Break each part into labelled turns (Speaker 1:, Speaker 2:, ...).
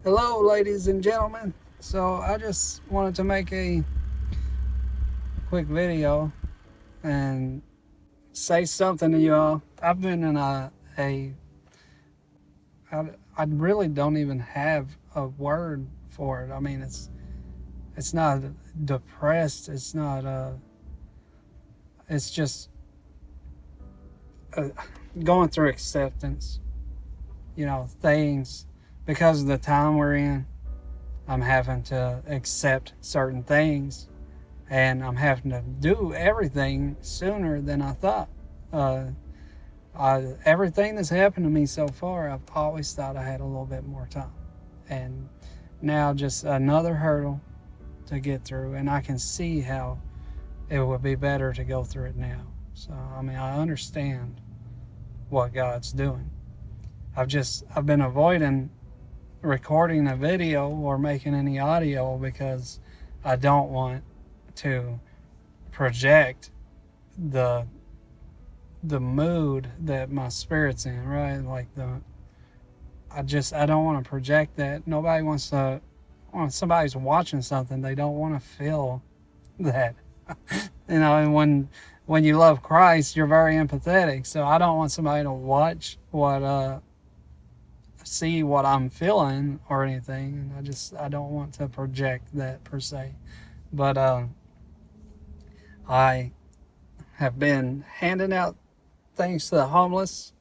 Speaker 1: Hello, ladies and gentlemen. So I just wanted to make a quick video and say something to you all. I've been in I really don't even have a word for it. I mean, it's not depressed. It's not it's just uh, going through acceptance. Things because of the time we're in. I'm having to accept certain things, and I'm having to do everything sooner than I thought. Uh, Everything that's happened to me so far, I've always thought I had a little bit more time, and now just another hurdle to get through, and I can see how it would be better to go through it now. So I mean, I understand what God's doing. I've been avoiding recording a video or making any audio because I don't want to project the mood that my spirit's in, right? I don't want to project that. Nobody wants to, when somebody's watching something, they don't want to feel that. And when you love Christ, you're very empathetic. So I don't want somebody to watch see what I'm feeling or anything. I don't want to project that per se. But I have been handing out things to the homeless,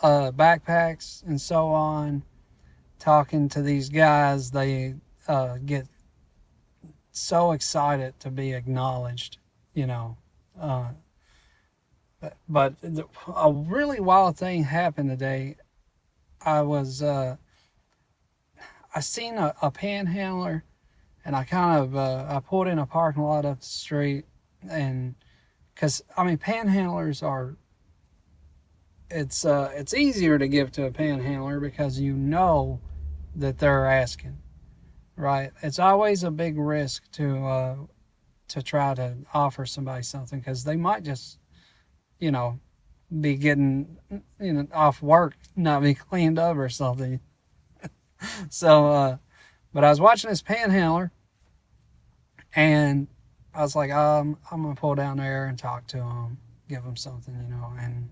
Speaker 1: backpacks and so on. Talking to these guys, they get so excited to be acknowledged, you know. Uh, but a really wild thing happened today. I was I seen a panhandler, and I kind of I pulled in a parking lot up the street, and because I mean panhandlers are it's easier to give to a panhandler because you know that they're asking, right? It's always a big risk to try to offer somebody something because they might just you know be getting off work, not be cleaned up or something. So but I was watching this panhandler, and I was like, I'm gonna pull down there and talk to him, give him something, and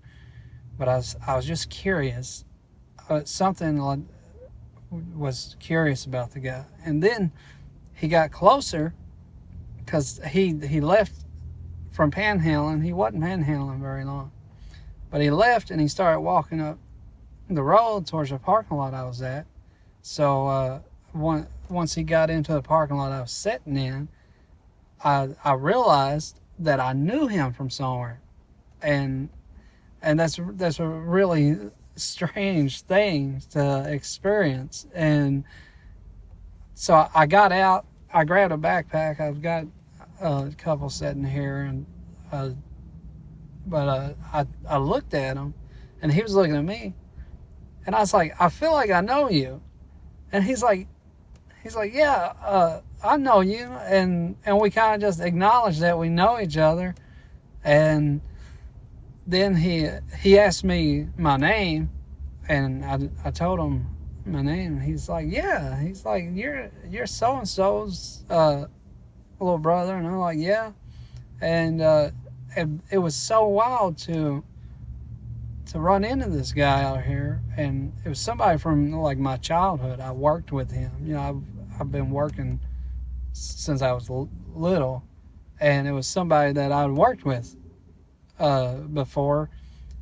Speaker 1: but I was just curious, something was curious about the guy, and then he got closer because he left from panhandling. He wasn't panhandling very long, but he left and he started walking up the road towards the parking lot I was at. So once he got into the parking lot I was sitting in, I realized that I knew him from somewhere, and that's a really strange thing to experience. And so I got out, I grabbed a backpack. I've got a couple sitting here, and I looked at him, and he was looking at me, and I was like, I feel like I know you, and he's like, yeah, I know you, and we kind of just acknowledged that we know each other, and then he asked me my name, and I told him my name. He's like, yeah. He's like, you're so and so's little brother, and I'm like, yeah. And it was so wild to run into this guy out here, and it was somebody from like my childhood. I worked with him. I've been working since I was little, and it was somebody that I'd worked with before,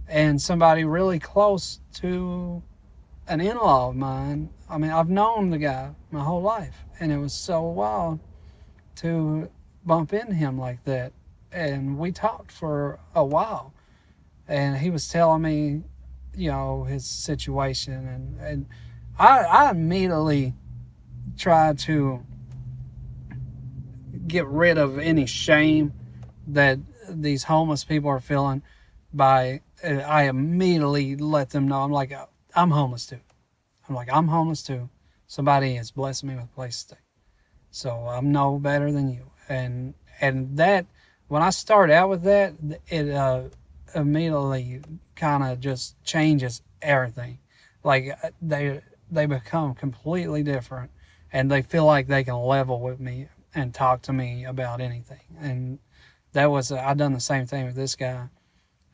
Speaker 1: and somebody really close to an in-law of mine. I mean, I've known the guy my whole life, and it was so wild to bump into him like that. And we talked for a while, and he was telling me, his situation, and I immediately tried to get rid of any shame that these homeless people are feeling by I immediately let them know. I'm like, I'm homeless too. I'm homeless too. Somebody has blessed me with a place to stay. So I'm no better than you. And that, when I start out with that, it immediately kind of just changes everything. Like they become completely different, and they feel like they can level with me and talk to me about anything. And that was I done the same thing with this guy,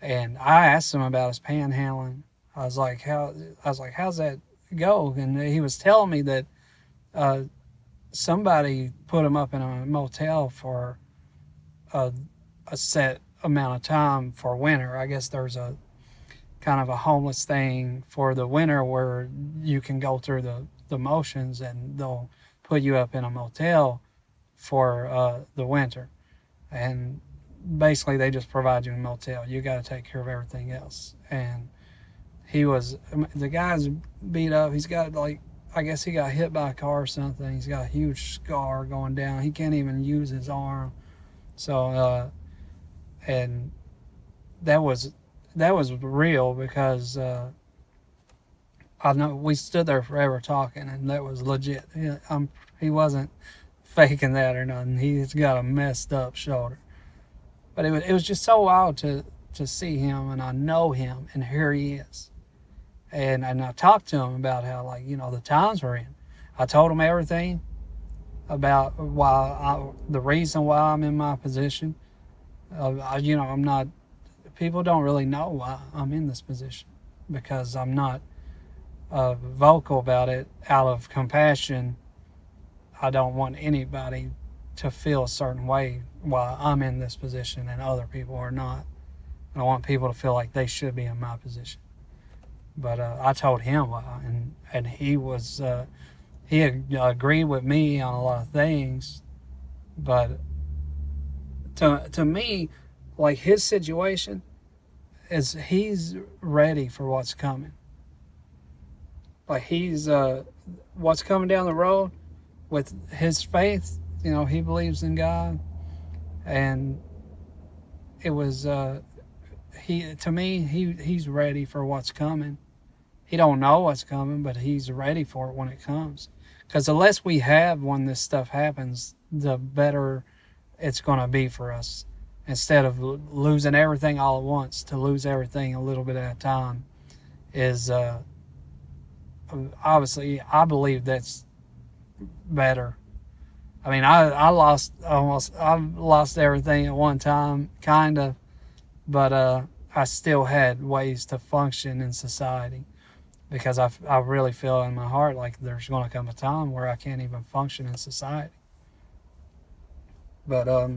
Speaker 1: and I asked him about his panhandling. I was like, how's that go? And he was telling me that somebody put him up in a motel for a set amount of time for winter. I guess there's a kind of a homeless thing for the winter where you can go through the motions, and they'll put you up in a motel for the winter. And basically they just provide you a motel. You got to take care of everything else. And the guy's beat up. He's got, like, I guess he got hit by a car or something. He's got a huge scar going down. He can't even use his arm. So and that was real, because I know we stood there forever talking, and that was legit. He wasn't faking that or nothing. He's got a messed up shoulder. But it was just so wild to see him, and I know him, and here he is. And I talked to him about how, like, the times we're in. I told him everything about the reason why I'm in my position. I'm not, people don't really know why I'm in this position, because I'm not vocal about it out of compassion. I don't want anybody to feel a certain way while I'm in this position and other people are not. I want people to feel like they should be in my position. But I told him why, and he was he agreed with me on a lot of things. But to me, like, his situation is he's ready for what's coming. Like, he's what's coming down the road with his faith. He believes in God, and it was he's ready for what's coming. He don't know what's coming, but he's ready for it when it comes. Because the less we have when this stuff happens, the better it's going to be for us. Instead of losing everything all at once, to lose everything a little bit at a time is obviously, I believe that's better. I mean, I lost everything at one time, kind of, but I still had ways to function in society, because I really feel in my heart like there's going to come a time where I can't even function in society. But I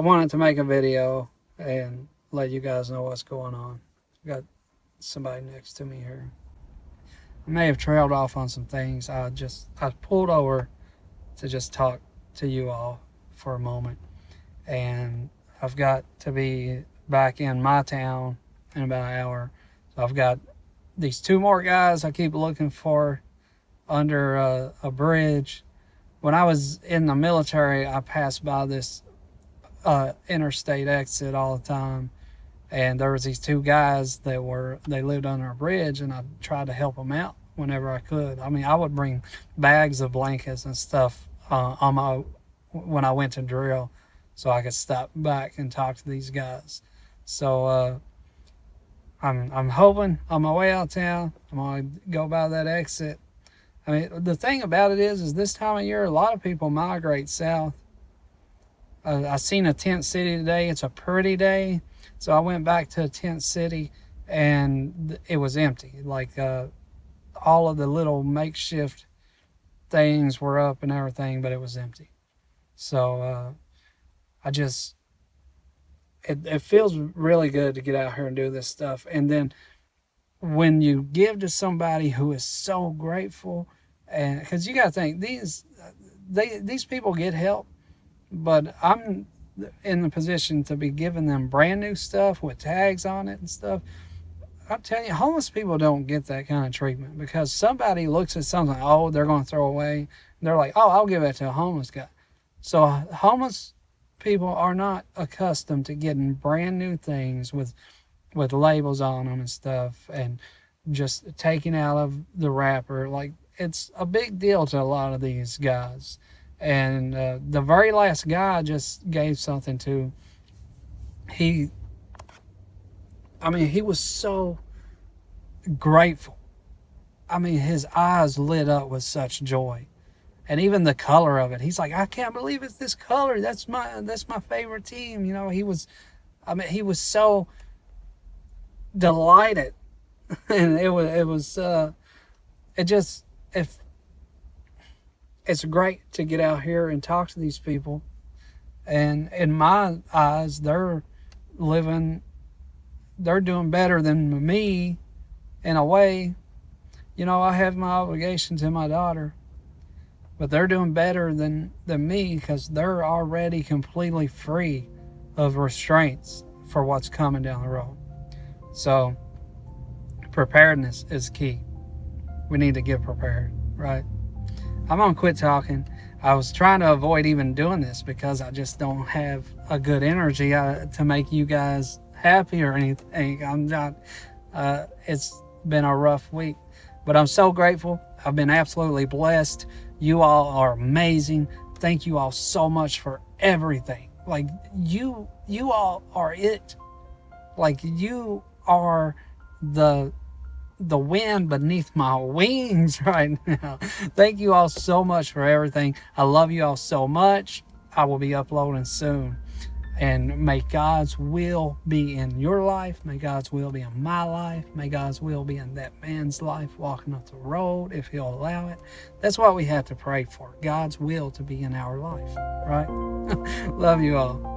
Speaker 1: wanted to make a video and let you guys know what's going on. I got somebody next to me here. I may have trailed off on some things. I pulled over to just talk to you all for a moment, and I've got to be back in my town in about an hour. So I've got these two more guys I keep looking for under a bridge. When I was in the military, I passed by this interstate exit all the time, and there was these two guys they lived under a bridge, and I tried to help them out whenever I could. I mean, I would bring bags of blankets and stuff when I went to drill, so I could stop back and talk to these guys. So I'm hoping on my way out of town, I'm gonna go by that exit. I mean, the thing about it is this time of year, a lot of people migrate south. I seen a tent city today. It's a pretty day, so I went back to a tent city, and it was empty. Like, all of the little makeshift things were up and everything, but it was empty. So it feels really good to get out here and do this stuff. And then when you give to somebody who is so grateful, and because you got to think, these people get help, but I'm in the position to be giving them brand new stuff with tags on it and stuff. I'm telling you, homeless people don't get that kind of treatment, because somebody looks at something, oh, they're going to throw away, and they're like, oh, I'll give that to a homeless guy. So homeless people are not accustomed to getting brand new things with labels on them and stuff, and just taking out of the wrapper. Like, it's a big deal to a lot of these guys. And the very last guy I just gave something to, he was so grateful. I mean, his eyes lit up with such joy. And even the color of it, he's like, I can't believe it's this color. That's my favorite team. You know, he was so delighted. And if it's great to get out here and talk to these people. And in my eyes, they're doing better than me in a way. You know, I have my obligation to my daughter, but they're doing better than me because they're already completely free of restraints for what's coming down the road. So preparedness is key. We need to get prepared, right? I'm gonna quit talking. I was trying to avoid even doing this because I just don't have a good energy to make you guys happy or anything. I'm not. It's been a rough week, but I'm so grateful. I've been absolutely blessed. You all are amazing. Thank you all so much for everything. Like you all are it. Like you are the wind beneath my wings right now. Thank you all so much for everything. I love you all so much. I will be uploading soon. And may God's will be in your life. May God's will be in my life. May God's will be in that man's life walking up the road, if he'll allow it. That's what we have to pray for. God's will to be in our life, right? Love you all.